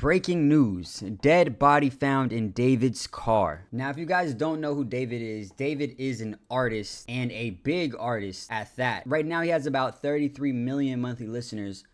Breaking news, dead body found in David's car. Now, if you guys don't know who David is an artist and a big artist at that. Right now, he has about 33 million monthly listeners.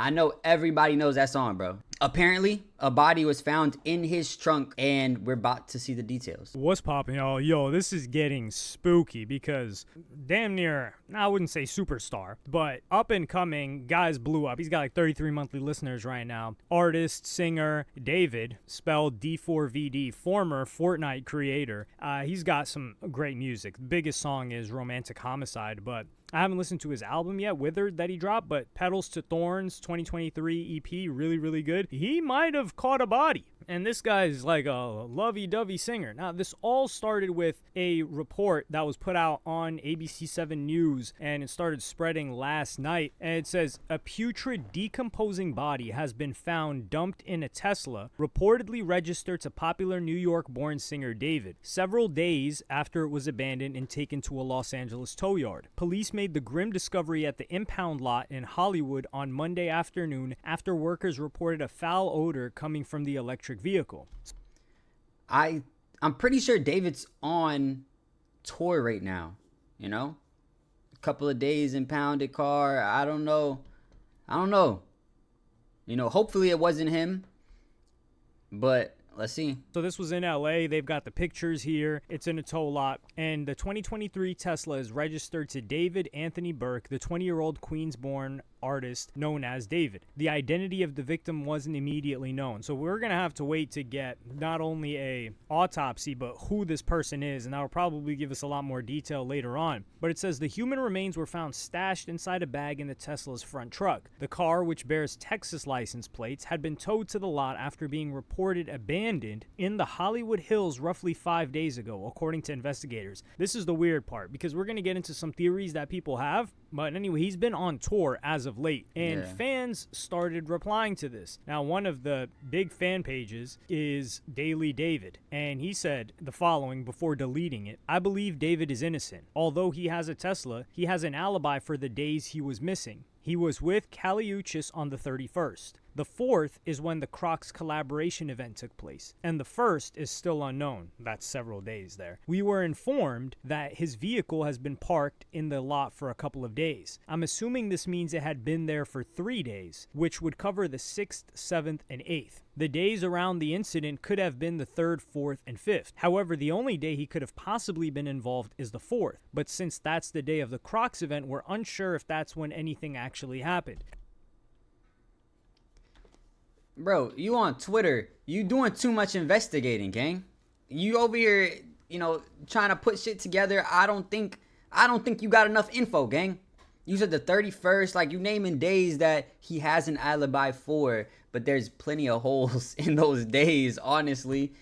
I know everybody knows that song, bro. Apparently, a body was found in his trunk, and we're about to see the details. What's poppin', y'all? Yo, this is getting spooky because damn near, I wouldn't say superstar, but up and coming, guys blew up. He's got like 33 monthly listeners right now. Artist, singer, David, spelled D4VD, former Fortnite creator. He's got some great music. The biggest song is Romantic Homicide, but I haven't listened to his album yet, Withered, that he dropped, but Petals to Thorns 2023 EP, really good. He might have caught a body. And this guy's like a lovey-dovey singer. Now, this all started with a report that was put out on ABC7 News, and it started spreading last night. And it says, a putrid, decomposing body has been found dumped in a Tesla, reportedly registered to popular New York-born singer David, several days after it was abandoned and taken to a Los Angeles tow yard. Police made the grim discovery at the impound lot in Hollywood on Monday afternoon after workers reported a foul odor coming from the electric vehicle. I'm pretty sure David's on tour right now, you know? A couple of days impounded car. I don't know. You know, hopefully it wasn't him, but let's see. So this was in LA. They've got the pictures here. It's in a tow lot. And the 2023 Tesla is registered to David Anthony Burke, the 20-year-old Queens-born artist known as David. The identity of the victim wasn't immediately known. So we're going to have to wait to get not only a autopsy, but who this person is. And that'll probably give us a lot more detail later on. But it says the human remains were found stashed inside a bag in the Tesla's front truck. The car, which bears Texas license plates, had been towed to the lot after being reported abandoned in the Hollywood Hills roughly 5 days ago, according to investigators. This is the weird part, because we're going to get into some theories that people have. But anyway, he's been on tour as of late, and fans started replying to this. Now, one of the big fan pages is Daily David, and he said the following before deleting it. I believe David is innocent. Although he has a Tesla, he has an alibi for the days he was missing. He was with Caliuchis on the 31st. The 4th is when the Crocs collaboration event took place, and the 1st is still unknown. That's several days there. We were informed that his vehicle has been parked in the lot for a couple of days. I'm assuming this means it had been there for 3 days, which would cover the 6th, 7th, and 8th. The days around the incident could have been the 3rd, 4th, and 5th. However, the only day he could have possibly been involved is the 4th. But since that's the day of the Crocs event, we're unsure if that's when anything actually happened. Bro, you on Twitter, you doing too much investigating, gang. You over here, you know, trying to put shit together. I don't think you got enough info, gang. You said the 31st, like you naming days that he has an alibi for, but there's plenty of holes in those days, honestly.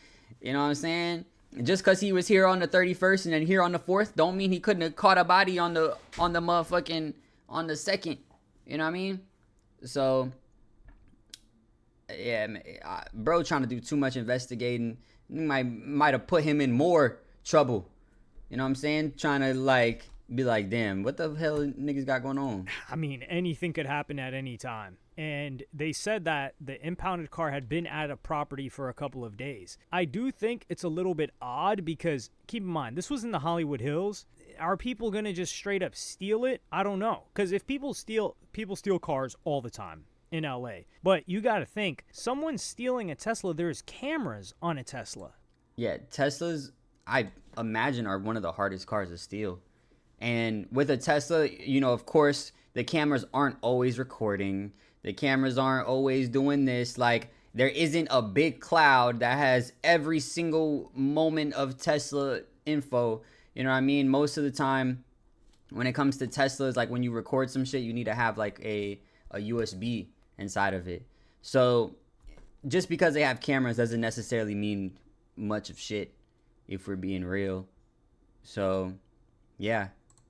You know what I'm saying? Just because he was here on the 31st and then here on the 4th, don't mean he couldn't have caught a body on the motherfucking, on the 2nd. You know what I mean? So, yeah, bro trying to do too much investigating might have put him in more trouble. You know what I'm saying? Trying to, like, be like, damn, what the hell niggas got going on? I mean, anything could happen at any time. And they said that the impounded car had been at a property for a couple of days. I do think it's a little bit odd because, keep in mind, this was in the Hollywood Hills. Are people going to just straight up steal it? I don't know. Because if people steal cars all the time in LA. But you got to think, someone stealing a Tesla, there's cameras on a Tesla. Yeah, Teslas, I imagine, are one of the hardest cars to steal. And with a Tesla, you know, of course, the cameras aren't always recording. The cameras aren't always doing this. Like, there isn't a big cloud that has every single moment of Tesla info. You know what I mean? Most of the time, when it comes to Teslas, like when you record some shit, you need to have like a USB inside of it. So just because they have cameras doesn't necessarily mean much of shit, if we're being real. So, yeah.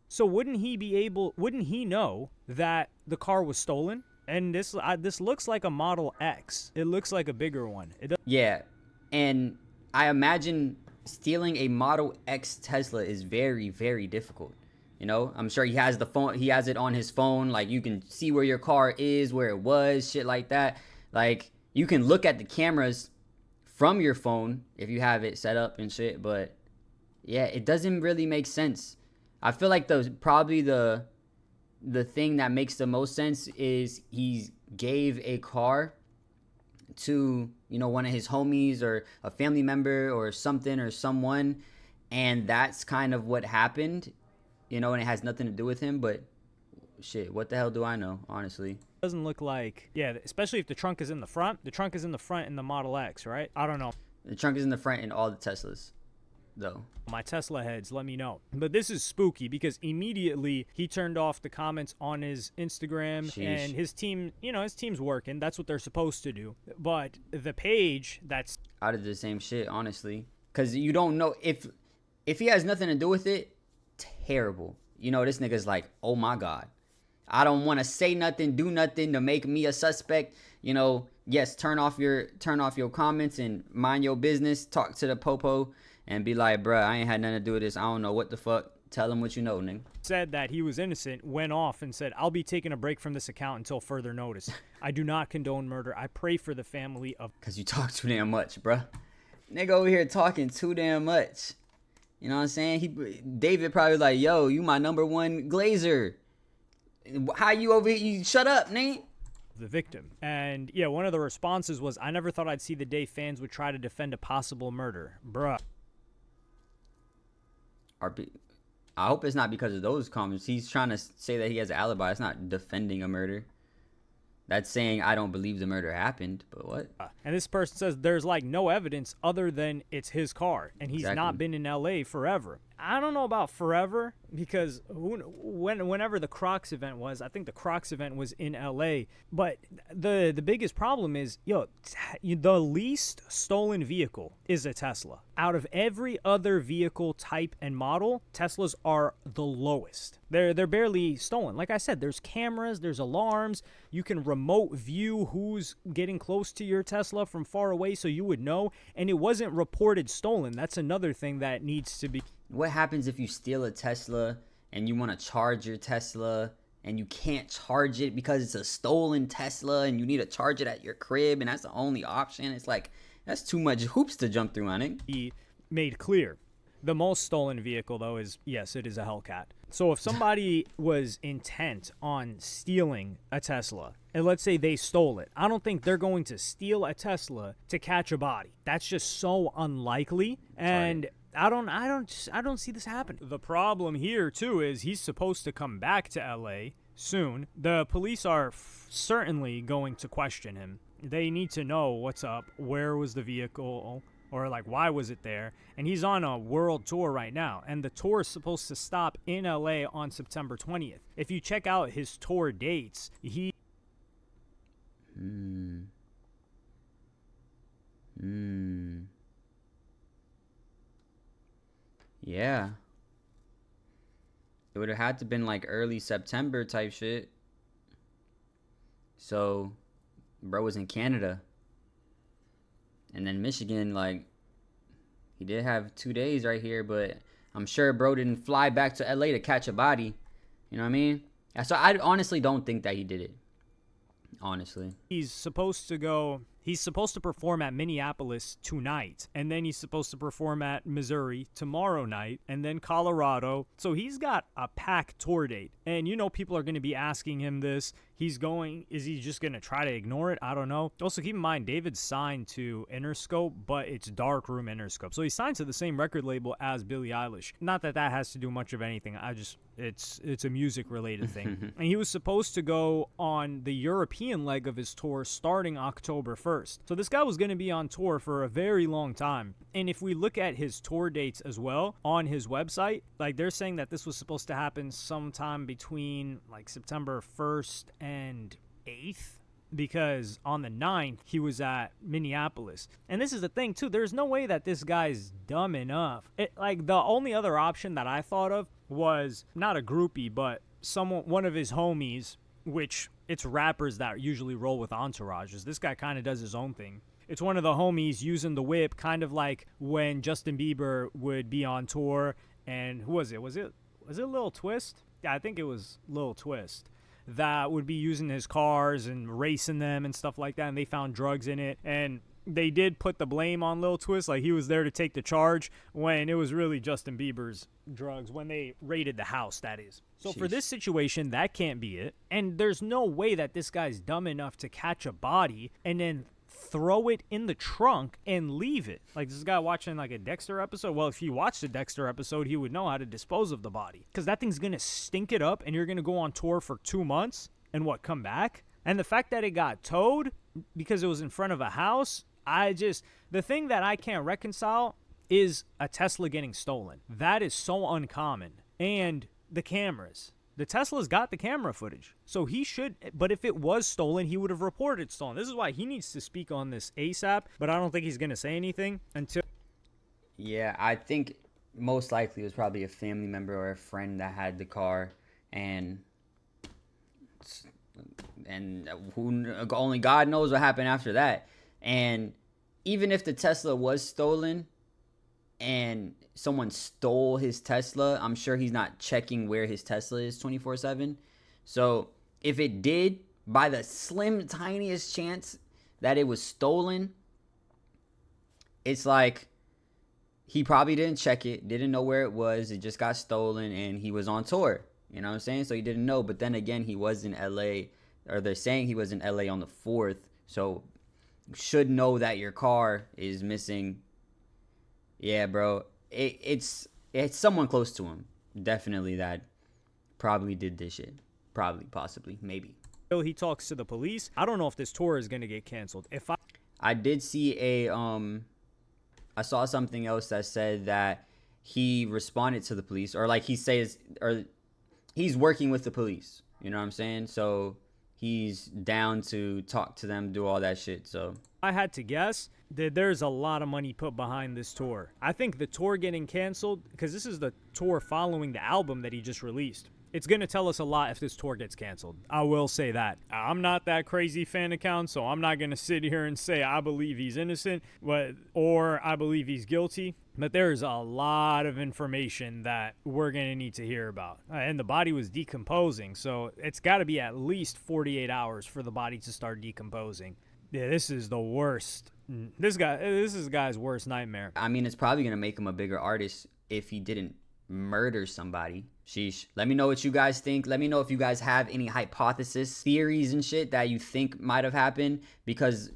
So wouldn't he know that the car was stolen? And this looks like a Model X. It looks like a bigger one. Yeah, and I imagine stealing a Model X Tesla is very, very difficult. You know, I'm sure he has the phone. He has it on his phone. Like, you can see where your car is, where it was, shit like that. Like, you can look at the cameras from your phone if you have it set up and shit. But yeah, it doesn't really make sense. I feel like the thing that makes the most sense is he gave a car to, you know, one of his homies or a family member or something or someone, and that's kind of what happened, you know, and it has nothing to do with him. But shit, what the hell do I know, honestly? Doesn't look like, yeah, especially if the trunk is in the front. The trunk is in the front in the Model X, right? I don't know. The trunk is in the front in all the Teslas, though. My Tesla heads, let me know. But this is spooky because immediately he turned off the comments on his Instagram. Sheesh. And his team, you know, his team's working. That's what they're supposed to do. But the page that's I did the same shit, honestly, because you don't know if he has nothing to do with it. Terrible. You know, this nigga's like, oh my god, I don't want to say nothing, do nothing to make me a suspect. You know, yes, turn off your comments and mind your business. Talk to the popo and be like, bruh, I ain't had nothing to do with this. I don't know what the fuck. Tell him what you know, nigga. said that he was innocent, went off and said, I'll be taking a break from this account until further notice. I do not condone murder. I pray for the family of... Because you talk too damn much, bruh. Nigga over here talking too damn much. You know what I'm saying? David probably like, yo, you my number one glazer. How you over here? You shut up, nigga. The victim. And yeah, one of the responses was, I never thought I'd see the day fans would try to defend a possible murder. Bruh. I hope it's not because of those comments. He's trying to say that he has an alibi. It's not defending a murder. That's saying I don't believe the murder happened, but what? And this person says there's like no evidence other than it's his car, and he's not been in LA forever. I don't know about forever, because whenever the Crocs event was, I think the Crocs event was in LA. But the biggest problem is, the least stolen vehicle is a Tesla. Out of every other vehicle type and model, Teslas are the lowest. They're barely stolen. Like I said, there's cameras, there's alarms. You can remote view who's getting close to your Tesla from far away, so you would know. And it wasn't reported stolen. That's another thing that needs to be... What happens if you steal a Tesla and you want to charge your Tesla and you can't charge it because it's a stolen Tesla and you need to charge it at your crib and that's the only option? It's like, that's too much hoops to jump through, I think. He made clear. The most stolen vehicle, though, is, yes, it is a Hellcat. So if somebody was intent on stealing a Tesla, and let's say they stole it, I don't think they're going to steal a Tesla to catch a body. That's just so unlikely. And I don't see this happen. The problem here too is he's supposed to come back to LA soon. The police are certainly going to question him. They need to know what's up, where was the vehicle, or like why was it there? And he's on a world tour right now, and the tour is supposed to stop in LA on September 20th. If you check out his tour dates, Yeah. It would have had to been like early September type shit. So, bro was in Canada. And then Michigan, like, he did have 2 days right here, but I'm sure bro didn't fly back to LA to catch a body. You know what I mean? So I honestly don't think that he did it. Honestly. He's supposed to perform at Minneapolis tonight, and then he's supposed to perform at Missouri tomorrow night, and then Colorado. So he's got a packed tour date. And people are going to be asking him this. Is he just going to try to ignore it? I don't know. Also, keep in mind, David's signed to Interscope, but it's Darkroom Interscope. So he's signed to the same record label as Billie Eilish. Not that that has to do much of anything. It's a music-related thing. And he was supposed to go on the European leg of his tour starting October 1st. So this guy was going to be on tour for a very long time. And if we look at his tour dates as well on his website, like they're saying that this was supposed to happen sometime between like September 1st and 8th. Because on the 9th, he was at Minneapolis. And this is the thing, too. There's no way that this guy's dumb enough. The only other option that I thought of was not a groupie, but one of his homies, which it's rappers that usually roll with entourages. This guy kind of does his own thing. It's one of the homies using the whip, kind of like when Justin Bieber would be on tour. And who was it? was it Lil Twist? Yeah, I think it was Lil Twist that would be using his cars and racing them and stuff like that, and they found drugs in it, and they did put the blame on Lil Twist, like he was there to take the charge, when it was really Justin Bieber's drugs when they raided the house, that is. So for this situation, that can't be it. And there's no way that this guy's dumb enough to catch a body and then throw it in the trunk and leave it. Like this guy watching like a Dexter episode. Well, if he watched a Dexter episode, he would know how to dispose of the body, because that thing's gonna stink it up and you're gonna go on tour for 2 months and what, come back? And the fact that it got towed because it was in front of a house, the thing that I can't reconcile is a Tesla getting stolen. That is so uncommon. And the cameras. The Tesla's got the camera footage. So he should, but if it was stolen, he would have reported it stolen. This is why he needs to speak on this ASAP, but I don't think he's going to say anything until... Yeah, I think most likely it was probably a family member or a friend that had the car, and only God knows what happened after that. And even if the Tesla was stolen and someone stole his Tesla, I'm sure he's not checking where his Tesla is 24/7. So if it did, by the slim tiniest chance that it was stolen, it's like he probably didn't check it, didn't know where it was, it just got stolen, and he was on tour. You know what I'm saying? So he didn't know. But then again, he was in LA, or they're saying he was in LA on the 4th. So should know that your car is missing. Yeah, bro. It's someone close to him, definitely, that probably did this shit. Probably, possibly, maybe. He talks to the police. I don't know if this tour is gonna get canceled. I did see I saw something else that said that he responded to the police, or like he says, or he's working with the police. You know what I'm saying? So he's down to talk to them, do all that shit. So I had to guess that there's a lot of money put behind this tour. I think the tour getting canceled, because this is the tour following the album that he just released, it's going to tell us a lot if this tour gets canceled. I will say that. I'm not that crazy fan account, so I'm not going to sit here and say I believe he's innocent or I believe he's guilty. But there's a lot of information that we're going to need to hear about. And the body was decomposing, so it's got to be at least 48 hours for the body to start decomposing. Yeah, this is the worst. This is the guy's worst nightmare. I mean, it's probably going to make him a bigger artist if he didn't murder somebody. Sheesh. Let me know what you guys think. Let me know if you guys have any hypothesis, theories and shit that you think might have happened, because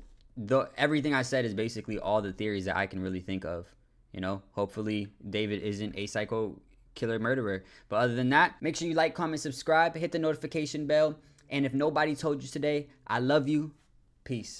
everything I said is basically all the theories that I can really think of. You know, hopefully David isn't a psycho killer murderer. But other than that, make sure you like, comment, subscribe, hit the notification bell. And if nobody told you today, I love you. Peace.